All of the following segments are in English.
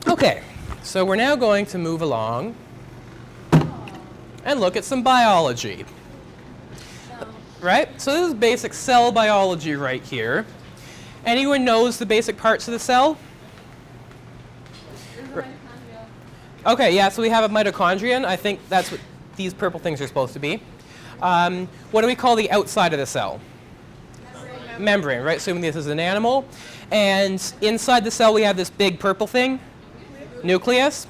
Okay, so we're now going to move along and look at some biology. Right? So this is basic cell biology right here. Anyone knows the basic parts of the cell? Okay, yeah, so we have a mitochondrion. I think that's what these purple things are supposed to be. What do we call the outside of the cell? Membrane, right? Assuming this is an animal. And inside the cell we have this big purple thing, nucleus.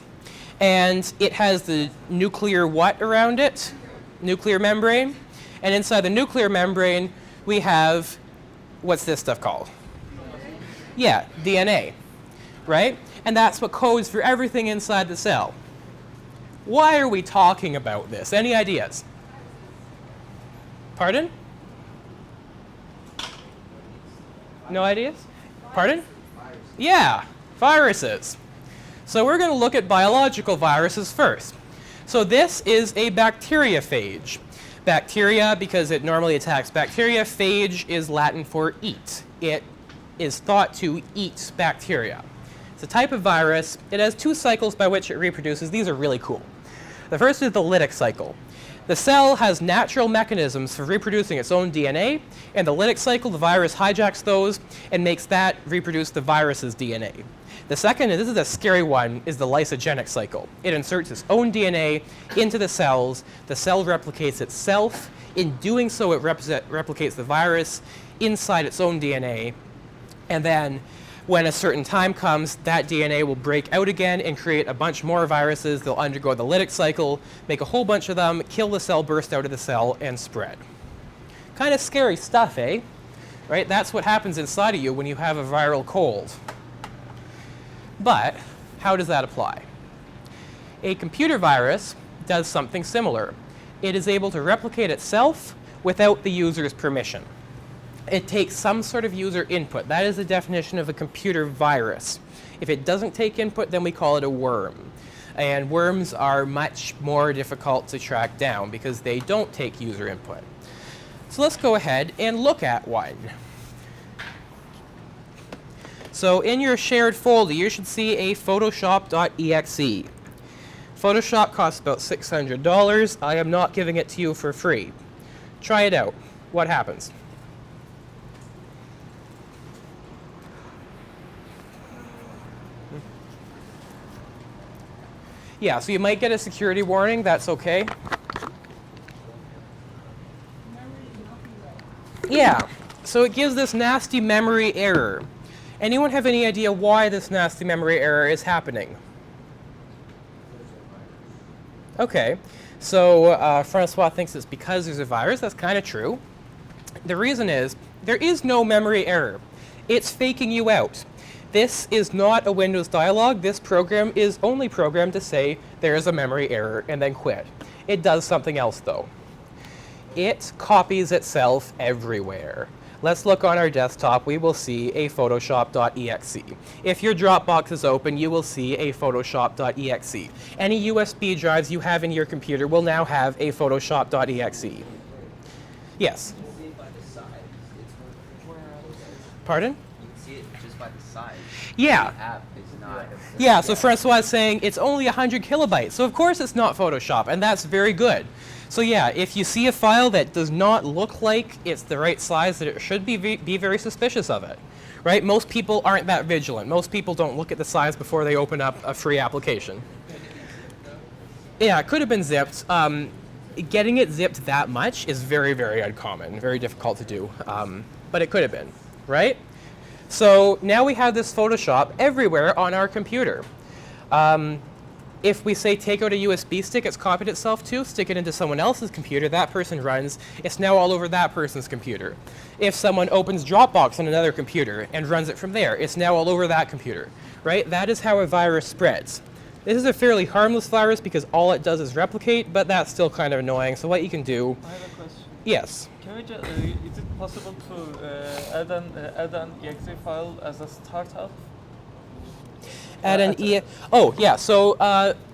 And it has the nuclear what around it? Nuclear membrane. And inside the nuclear membrane we have, what's this stuff called? Yeah, DNA, right? And that's what codes for everything inside the cell. Why are we talking about this? Any ideas? Pardon? No ideas? Pardon? Yeah, viruses. So we're going to look at biological viruses first. So this is a bacteriophage. Bacteria, because it normally attacks bacteria. Phage is Latin for eat. It is thought to eat bacteria. It's a type of virus. It has 2 cycles by which it reproduces. These are really cool. The first is the lytic cycle. The cell has natural mechanisms for reproducing its own DNA. In the lytic cycle, the virus hijacks those and makes that reproduce the virus's DNA. The second, and this is a scary one, is the lysogenic cycle. It inserts its own DNA into the cells. The cell replicates itself. In doing so, it replicates the virus inside its own DNA. And then when a certain time comes, that DNA will break out again and create a bunch more viruses. They'll undergo the lytic cycle, make a whole bunch of them, kill the cell, burst out of the cell, and spread. Kind of scary stuff, eh? Right? That's what happens inside of you when you have a viral cold. But how does that apply? A computer virus does something similar. It is able to replicate itself without the user's permission. It takes some sort of user input. That is the definition of a computer virus. If it doesn't take input, then we call it a worm. And worms are much more difficult to track down because they don't take user input. So let's go ahead and look at one. So in your shared folder, you should see a Photoshop.exe. Photoshop costs about $600. I am not giving it to you for free. Try it out. What happens? Yeah, so you might get a security warning. That's okay. Yeah, so it gives this nasty memory error. Anyone have any idea why this nasty memory error is happening? Okay, so Francois thinks it's because there's a virus. That's kind of true. The reason is there is no memory error. It's faking you out. This is not a Windows dialog. This program is only programmed to say there is a memory error and then quit. It does something else though. It copies itself everywhere. Let's look on our desktop. We will see a Photoshop.exe. If your Dropbox is open, you will see a Photoshop.exe. Any USB drives you have in your computer will now have a Photoshop.exe. Yes? You can see it by the size. Pardon? You can see it just by the size. Yeah. The app is not. Yeah, so Francois is saying it's only 100 kilobytes. So of course it's not Photoshop, and that's very good. So yeah, if you see a file that does not look like it's the right size that it should be very suspicious of it, right? Most people aren't that vigilant. Most people don't look at the size before they open up a free application. Yeah, it could have been zipped. Getting it zipped that much is very, very uncommon, very difficult to do, but it could have been, right? So now we have this Photoshop everywhere on our computer. If we say take out a USB stick it's copied itself to, stick it into someone else's computer, that person runs, it's now all over that person's computer. If someone opens Dropbox on another computer and runs it from there, it's now all over that computer, right? That is how a virus spreads. This is a fairly harmless virus because all it does is replicate, but that's still kind of annoying. So what you can do... I have a question. Yes. Can we just, is it possible to add an exe file as a startup? Add an Oh, yeah, so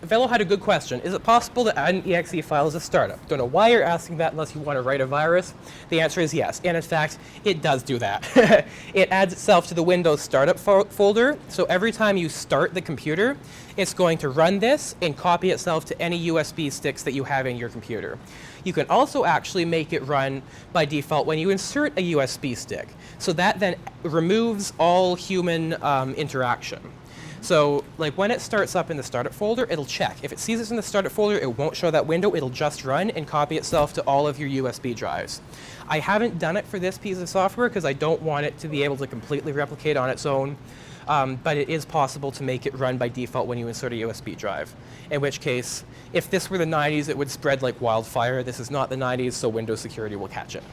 Velo had a good question. Is it possible to add an exe file as a startup? Don't know why you're asking that unless you want to write a virus. The answer is yes, and in fact, it does do that. It adds itself to the Windows startup folder, so every time you start the computer, it's going to run this and copy itself to any USB sticks that you have in your computer. You can also actually make it run by default when you insert a USB stick. So that then removes all human interaction. So like when it starts up in the startup folder, it'll check. If it sees it's in the startup folder, it won't show that window. It'll just run and copy itself to all of your USB drives. I haven't done it for this piece of software because I don't want it to be able to completely replicate on its own. But it is possible to make it run by default when you insert a USB drive. In which case, if this were the 90s, it would spread like wildfire. This is not the 90s, so Windows security will catch it.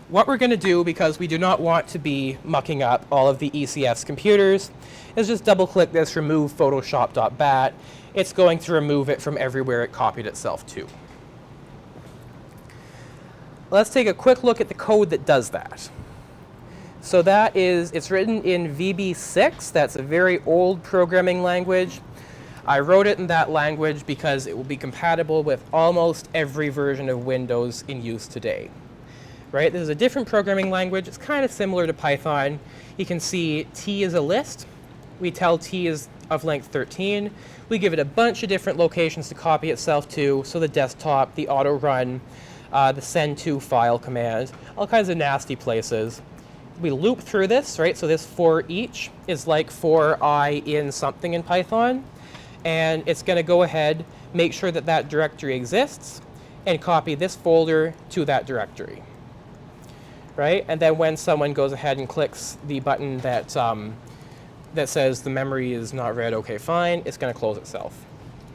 What we're going to do, because we do not want to be mucking up all of the ECF's computers, is just double-click this, remove photoshop.bat. It's going to remove it from everywhere it copied itself to. Let's take a quick look at the code that does that. So that is, it's written in VB6. That's a very old programming language. I wrote it in that language because it will be compatible with almost every version of Windows in use today. Right? This is a different programming language. It's kind of similar to Python. You can see T is a list. We tell T is of length 13. We give it a bunch of different locations to copy itself to, so the desktop, the auto run, the send to file command, all kinds of nasty places. We loop through this, right? So this for each is like for I in something in Python. And it's going to go ahead, make sure that that directory exists, and copy this folder to that directory. Right? And then when someone goes ahead and clicks the button that, that says the memory is not read, okay, fine, it's going to close itself.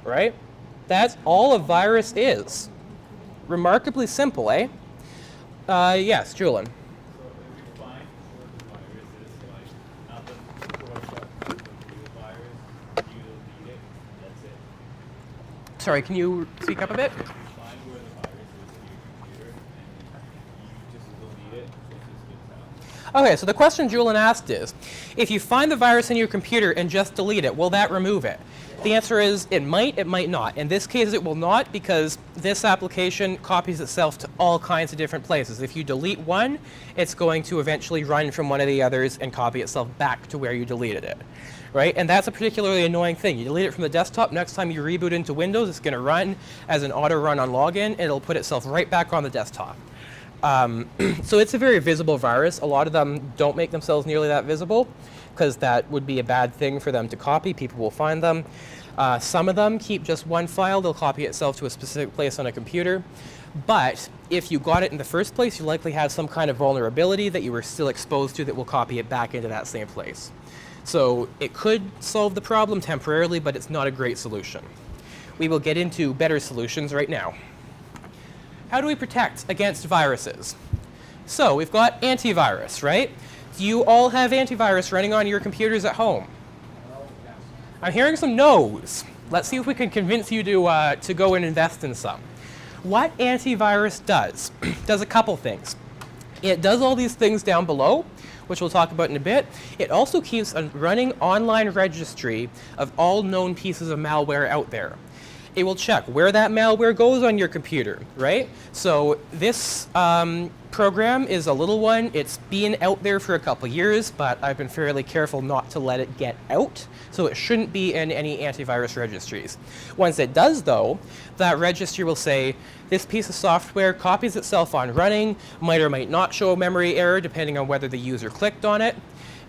Right? That's all a virus is. Remarkably simple, eh? Yes, Julian. Sorry, can you speak up a bit? Okay, so the question Julian asked is, if you find the virus in your computer and just delete it, will that remove it? The answer is it might not. In this case, it will not, because this application copies itself to all kinds of different places. If you delete one, it's going to eventually run from one of the others and copy itself back to where you deleted it. Right? And that's a particularly annoying thing. You delete it from the desktop, next time you reboot into Windows, it's going to run as an auto run on login, and it'll put itself right back on the desktop. So it's a very visible virus. A lot of them don't make themselves nearly that visible, because that would be a bad thing for them to copy. People will find them. Some of them keep just one file. They'll copy itself to a specific place on a computer. But if you got it in the first place, you likely have some kind of vulnerability that you were still exposed to that will copy it back into that same place. So it could solve the problem temporarily, but it's not a great solution. We will get into better solutions right now. How do we protect against viruses? So we've got antivirus, right? Do you all have antivirus running on your computers at home? I'm hearing some no's. Let's see if we can convince you to go and invest in some. What antivirus does a couple things. It does all these things down below, which we'll talk about in a bit. It also keeps a running online registry of all known pieces of malware out there. It will check where that malware goes on your computer, right? So this program is a little one. It's been out there for a couple years, but I've been fairly careful not to let it get out, so it shouldn't be in any antivirus registries. Once it does, though, that registry will say, this piece of software copies itself on running, might or might not show a memory error depending on whether the user clicked on it,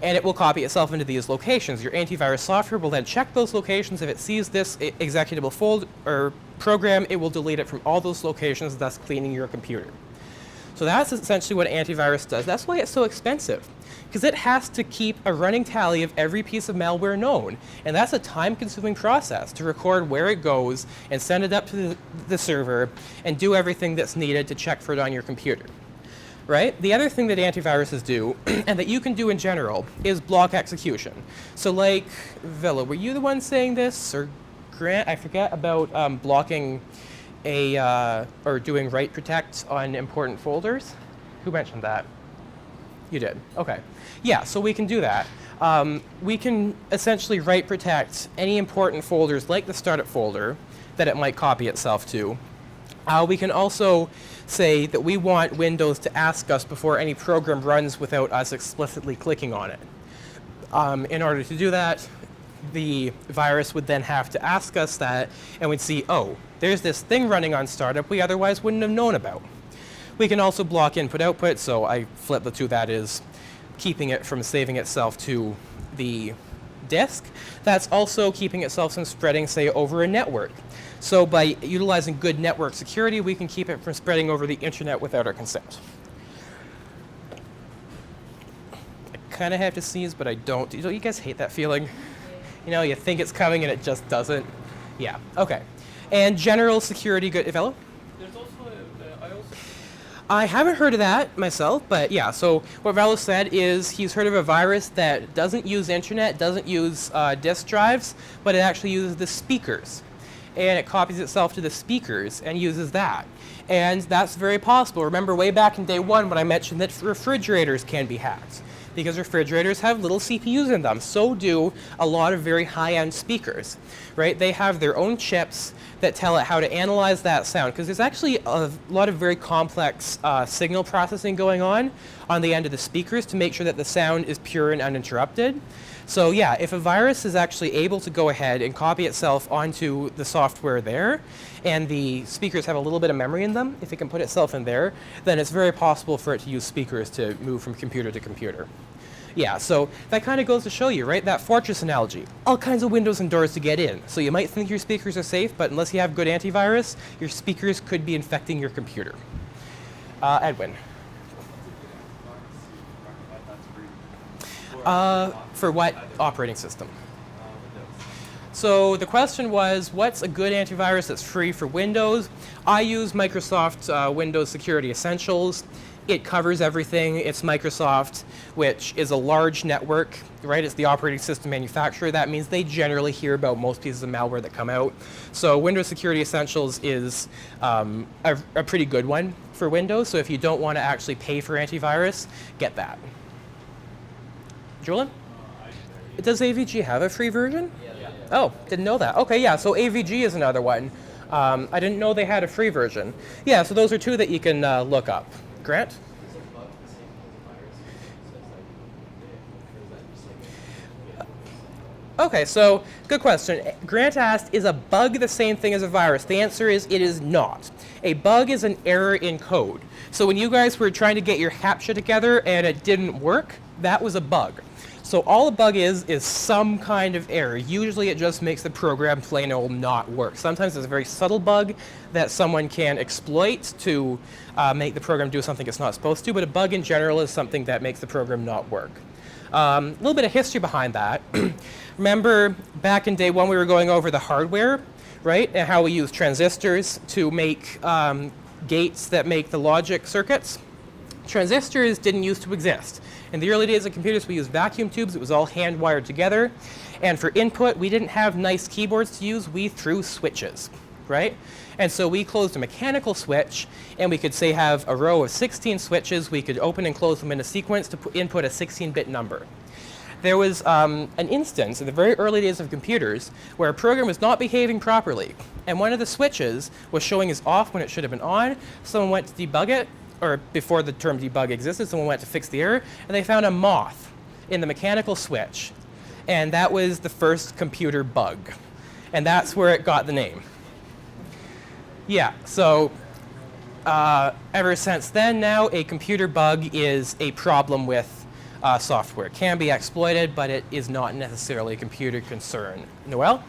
and it will copy itself into these locations. Your antivirus software will then check those locations. If it sees this executable folder or program, it will delete it from all those locations, thus cleaning your computer. So that's essentially what antivirus does. That's why it's so expensive, because it has to keep a running tally of every piece of malware known. And that's a time-consuming process to record where it goes and send it up to the server and do everything that's needed to check for it on your computer. Right? The other thing that antiviruses do, and that you can do in general, is block execution. So like, Villa, were you the one saying this? Or Grant, I forget about blocking or doing write protect on important folders? Who mentioned that? You did, okay. Yeah, so we can do that. we can essentially write protect any important folders like the startup folder that it might copy itself to. We can also say that we want Windows to ask us before any program runs without us explicitly clicking on it. In order to do that, the virus would then have to ask us that, and we'd see, oh, there's this thing running on startup we otherwise wouldn't have known about. We can also block input-output, so I flip the two, that is keeping it from saving itself to the disk. That's also keeping itself from spreading, say, over a network. So by utilizing good network security, we can keep it from spreading over the internet without our consent. I kind of have to sneeze, but I don't. Don't you guys hate that feeling? You know, you think it's coming and it just doesn't. Yeah, okay. And general security good, Fellow? There's also I haven't heard of that myself, but yeah, so what Valo said is he's heard of a virus that doesn't use internet, doesn't use disk drives, but it actually uses the speakers. And it copies itself to the speakers and uses that. And that's very possible. Remember way back in day one when I mentioned that refrigerators can be hacked, because refrigerators have little CPUs in them. So do a lot of very high-end speakers, right? They have their own chips that tell it how to analyze that sound, because there's actually a lot of very complex signal processing going on the end of the speakers to make sure that the sound is pure and uninterrupted. So yeah, if a virus is actually able to go ahead and copy itself onto the software there, and the speakers have a little bit of memory in them, if it can put itself in there, then it's very possible for it to use speakers to move from computer to computer. Yeah, so that kind of goes to show you, right, that fortress analogy. All kinds of windows and doors to get in. So you might think your speakers are safe, but unless you have good antivirus, your speakers could be infecting your computer. Edwin. For what operating system? So the question was, what's a good antivirus that's free for Windows? I use Microsoft Windows Security Essentials. It covers everything. It's Microsoft, which is a large network, right? It's the operating system manufacturer. That means they generally hear about most pieces of malware that come out. So Windows Security Essentials is a pretty good one for Windows. So if you don't want to actually pay for antivirus, get that. Julian? Does AVG have a free version? Yeah. Oh, didn't know that. Okay, yeah, so AVG is another one. I didn't know they had a free version. Yeah, so those are two that you can look up. Grant? Okay, so good question. Grant asked, is a bug the same thing as a virus? The answer is it is not. A bug is an error in code. So when you guys were trying to get your CAPTCHA together and it didn't work, that was a bug. So all a bug is some kind of error. Usually it just makes the program plain old not work. Sometimes it's a very subtle bug that someone can exploit to make the program do something it's not supposed to, but a bug in general is something that makes the program not work. A little bit of history behind that. Remember back in day one we were going over the hardware, right? And how we use transistors to make gates that make the logic circuits. Transistors didn't used to exist. In the early days of computers, we used vacuum tubes. It was all hand wired together. And for input, we didn't have nice keyboards to use. We threw switches, right? And so we closed a mechanical switch, and we could say have a row of 16 switches. We could open and close them in a sequence to input a 16-bit number. There was an instance in the very early days of computers where a program was not behaving properly, and one of the switches was showing as off when it should have been on. Someone went to debug it, or before the term debug existed, someone went to fix the error, and they found a moth in the mechanical switch. And that was the first computer bug. And that's where it got the name. Yeah, so ever since then now, a computer bug is a problem with software. It can be exploited, but it is not necessarily a computer concern. Noel?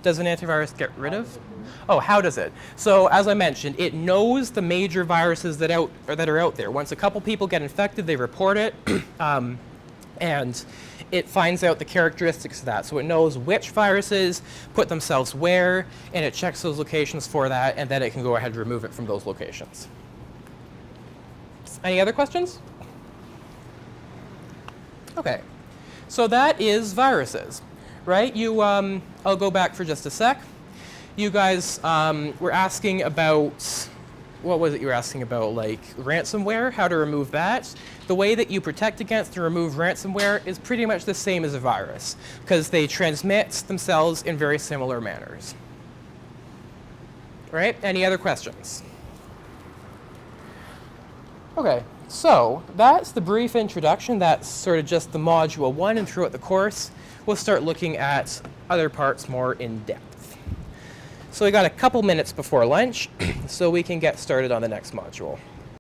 Does an antivirus get rid of? Oh, how does it? So as I mentioned, it knows the major viruses that are out there. Once a couple people get infected, they report it, and it finds out the characteristics of that. So it knows which viruses put themselves where, and it checks those locations for that, and then it can go ahead and remove it from those locations. Any other questions? Okay, so that is viruses, right? I'll go back for just a sec. You guys were asking about, what was it you were asking about, like ransomware, how to remove that. the way that you protect against and remove ransomware is pretty much the same as a virus, because they transmit themselves in very similar manners. Right? Any other questions? Okay, so that's the brief introduction. That's sort of just the module 1, and throughout the course, we'll start looking at other parts more in depth. So we got a couple minutes before lunch, so we can get started on the next module.